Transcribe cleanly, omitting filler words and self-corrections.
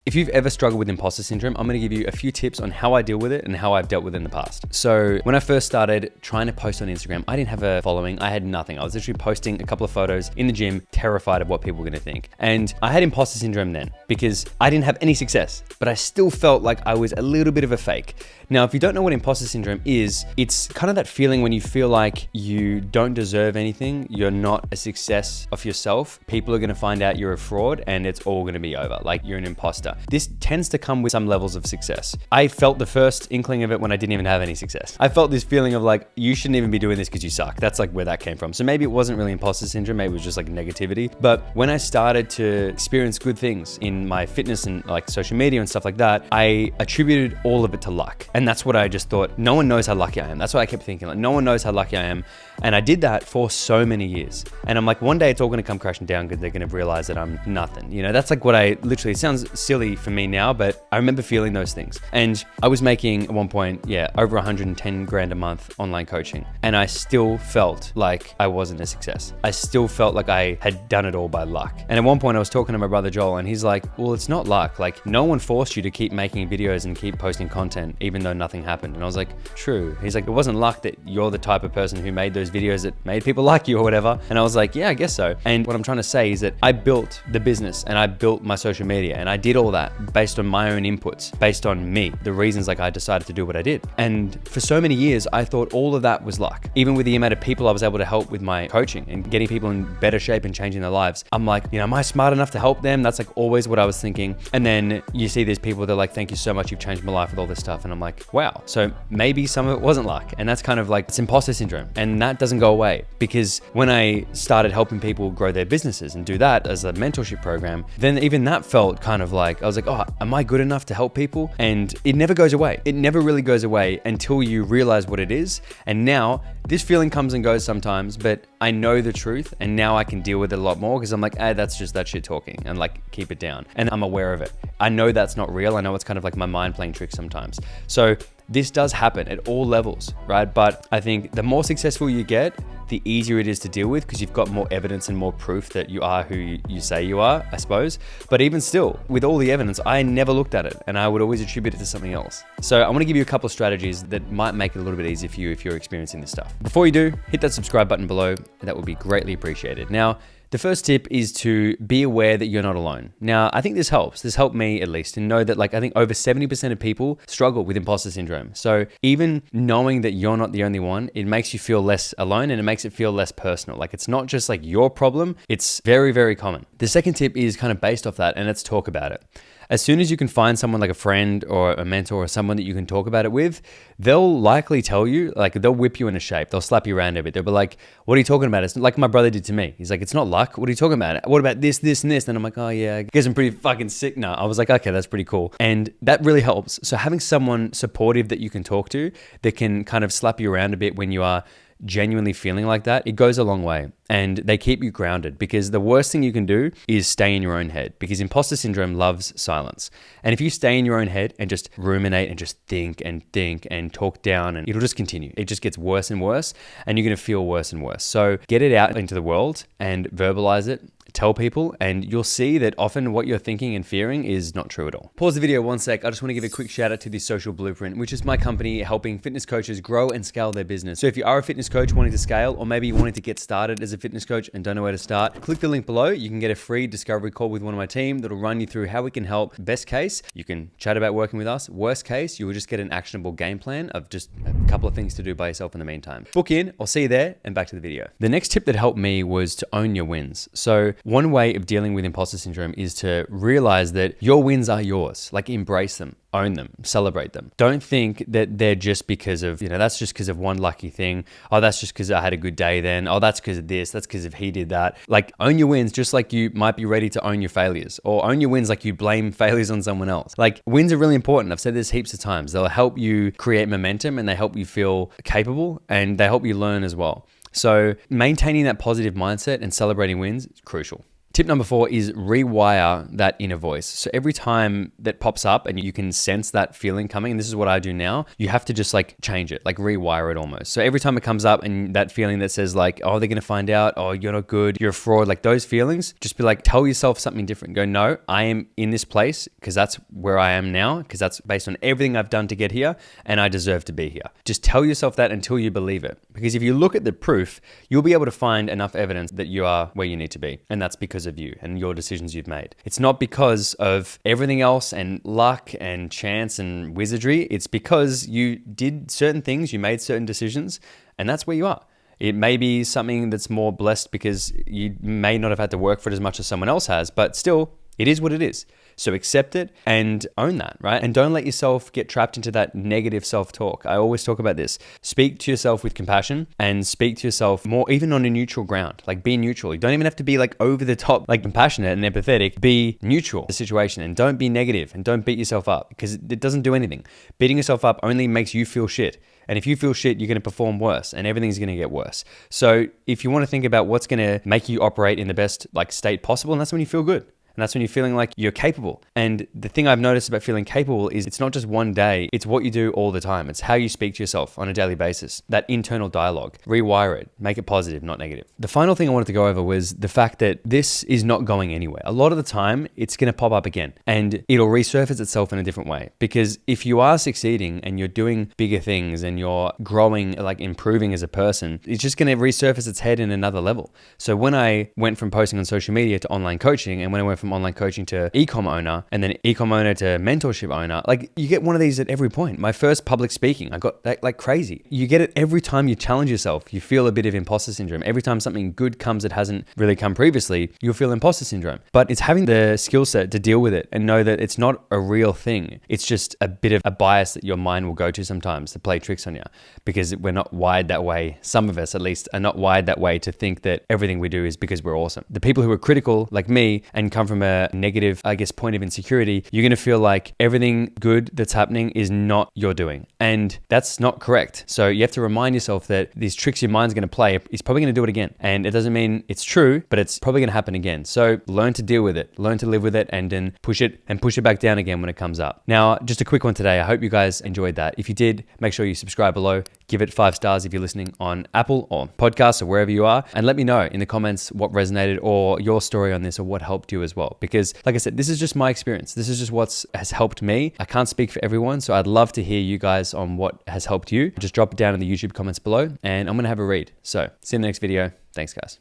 If you've ever struggled with imposter syndrome, I'm going to give you a few tips on how I deal with it and how I've dealt with it in the past. So when I first started trying to post on Instagram, I didn't have a following. I had nothing. I was literally posting a couple of photos in the gym, terrified of what people were going to think. And I had imposter syndrome then because I didn't have any success, but I still felt like I was a little bit of a fake. Now, if you don't know what imposter syndrome is, it's kind of that feeling when you feel like you don't deserve anything, you're not a success of yourself, people are going to find out you're a fraud and it's all going to be over, like you're an imposter. This tends to come with some levels of success. I felt the first inkling of it when I didn't even have any success. I felt this feeling of like, you shouldn't even be doing this because you suck. That's like where that came from. So maybe it wasn't really imposter syndrome, maybe it was just like negativity. But when I started to experience good things in my fitness and like social media and stuff like that, I attributed all of it to luck. And that's what I just thought, no one knows how lucky I am. That's what I kept thinking, like no one knows how lucky I am. And I did that for so many years. And I'm like, one day it's all gonna come crashing down because they're gonna realize that I'm nothing. You know, that's like what I literally, it sounds silly for me now, but I remember feeling those things. And I was making at one point, over 110 grand a month online coaching. And I still felt like I wasn't a success. I still felt like I had done it all by luck. And at one point I was talking to my brother Joel and he's like, well, it's not luck. Like no one forced you to keep making videos and keep posting content, even though nothing happened. And I was like, true. He's like, it wasn't luck that you're the type of person who made those videos that made people like you or whatever. And I was like, yeah, I guess so. And what I'm trying to say is that I built the business and I built my social media and I did all that based on my own inputs, based on me, the reasons like I decided to do what I did. And for so many years, I thought all of that was luck. Even with the amount of people I was able to help with my coaching and getting people in better shape and changing their lives, I'm like, am I smart enough to help them? That's like always what I was thinking. And then you see these people, they're like, thank you so much, you've changed my life with all this stuff. And I'm like, wow. So maybe some of it wasn't luck. And that's kind of like, it's imposter syndrome. And that doesn't go away because when I started helping people grow their businesses and do that as a mentorship program, then even that felt kind of like, I was like, oh, am I good enough to help people? And it never goes away. It never really goes away until you realize what it is. And now this feeling comes and goes sometimes, but I know the truth and now I can deal with it a lot more because I'm like, that's just that shit talking and like keep it down. And I'm aware of it. I know that's not real. I know it's kind of like my mind playing tricks sometimes. So this does happen at all levels, right? But I think the more successful you get, the easier it is to deal with because you've got more evidence and more proof that you are who you say you are, I suppose. But even still, with all the evidence, I never looked at it and I would always attribute it to something else. So I want to give you a couple of strategies that might make it a little bit easier for you if you're experiencing this stuff. Before you do, hit that subscribe button below. That would be greatly appreciated. Now, the first tip is to be aware that you're not alone. Now, I think this helps. This helped me at least to know that I think over 70% of people struggle with imposter syndrome. So even knowing that you're not the only one, it makes you feel less alone and it makes it feel less personal. Like it's not just like your problem. It's very, very common. The second tip is kind of based off that and let's talk about it. As soon as you can find someone like a friend or a mentor or someone that you can talk about it with, they'll likely tell you, like they'll whip you into shape. They'll slap you around a bit. They'll be like, what are you talking about? It's like my brother did to me. He's like, it's not luck. What are you talking about? What about this, this, and this? And I'm like, oh yeah, I guess I'm pretty fucking sick now. I was like, okay, that's pretty cool. And that really helps. So having someone supportive that you can talk to that can kind of slap you around a bit when you are genuinely feeling like that, it goes a long way and they keep you grounded because the worst thing you can do is stay in your own head because imposter syndrome loves silence. And if you stay in your own head and just ruminate and just think and talk down and it'll just continue. It just gets worse and worse and you're going to feel worse and worse. So get it out into the world and verbalize it. Tell people and you'll see that often what you're thinking and fearing is not true at all. Pause the video one sec. I just want to give a quick shout out to the Social Blueprint, which is my company helping fitness coaches grow and scale their business. So if you are a fitness coach wanting to scale or maybe you wanting to get started as a fitness coach and don't know where to start, click the link below. You can get a free discovery call with one of my team that'll run you through how we can help. Best case, you can chat about working with us. Worst case, you will just get an actionable game plan of just a couple of things to do by yourself in the meantime. Book in, I'll see you there and back to the video. The next tip that helped me was to own your wins. So one way of dealing with imposter syndrome is to realize that your wins are yours. Like embrace them, own them, celebrate them. Don't think that they're just because of, that's just because of one lucky thing. Oh, that's just because I had a good day then. Oh, that's because of this. That's because of he did that. Like own your wins just like you might be ready to own your failures or own your wins like you blame failures on someone else. Like wins are really important. I've said this heaps of times. They'll help you create momentum and they help you feel capable and they help you learn as well. So maintaining that positive mindset and celebrating wins is crucial. Tip number 4 is rewire that inner voice. So every time that pops up and you can sense that feeling coming, and this is what I do now, you have to just like change it, like rewire it almost. So every time it comes up and that feeling that says like, oh, they're going to find out, oh, you're not good, you're a fraud, like those feelings, just be like, tell yourself something different. Go, no, I am in this place because that's where I am now, because that's based on everything I've done to get here and I deserve to be here. Just tell yourself that until you believe it. Because if you look at the proof, you'll be able to find enough evidence that you are where you need to be. And that's because of you and your decisions you've made. It's not because of everything else and luck and chance and wizardry. It's because you did certain things, you made certain decisions, and that's where you are. It may be something that's more blessed because you may not have had to work for it as much as someone else has, but still, it is what it is. So accept it and own that, right? And don't let yourself get trapped into that negative self-talk. I always talk about this. Speak to yourself with compassion and speak to yourself more, even on a neutral ground. Like be neutral. You don't even have to be like over the top, like compassionate and empathetic. Be neutral in the situation and don't be negative and don't beat yourself up because it doesn't do anything. Beating yourself up only makes you feel shit. And if you feel shit, you're going to perform worse and everything's going to get worse. So if you want to think about what's going to make you operate in the best like state possible, and that's when you feel good. And that's when you're feeling like you're capable. And the thing I've noticed about feeling capable is it's not just one day, it's what you do all the time. It's how you speak to yourself on a daily basis. That internal dialogue, rewire it, make it positive, not negative. The final thing I wanted to go over was the fact that this is not going anywhere. A lot of the time, it's going to pop up again and it'll resurface itself in a different way. Because if you are succeeding and you're doing bigger things and you're growing, like improving as a person, it's just going to resurface its head in another level. So when I went from posting on social media to online coaching, and when I went from online coaching to e-com owner, and then e-com owner to mentorship owner, like you get one of these at every point. My first public speaking, I got that like crazy. You get it every time you challenge yourself. You feel a bit of imposter syndrome. Every time something good comes that hasn't really come previously, you'll feel imposter syndrome. But it's having the skill set to deal with it and know that it's not a real thing. It's just a bit of a bias that your mind will go to sometimes to play tricks on you, because we're not wired that way. Some of us at least are not wired that way to think that everything we do is because we're awesome. The people who are critical like me and come from a negative, I guess, point of insecurity, you're going to feel like everything good that's happening is not your doing. And that's not correct. So you have to remind yourself that these tricks your mind's going to play is probably going to do it again. And it doesn't mean it's true, but it's probably going to happen again. So learn to deal with it, learn to live with it, and then push it back down again when it comes up. Now, just a quick one today. I hope you guys enjoyed that. If you did, make sure you subscribe below. Give it 5 stars if you're listening on Apple or podcasts or wherever you are. And let me know in the comments what resonated or your story on this or what helped you as well. Because like I said, this is just my experience. This is just what has helped me. I can't speak for everyone. So I'd love to hear you guys on what has helped you. Just drop it down in the YouTube comments below and I'm going to have a read. So see you in the next video. Thanks, guys.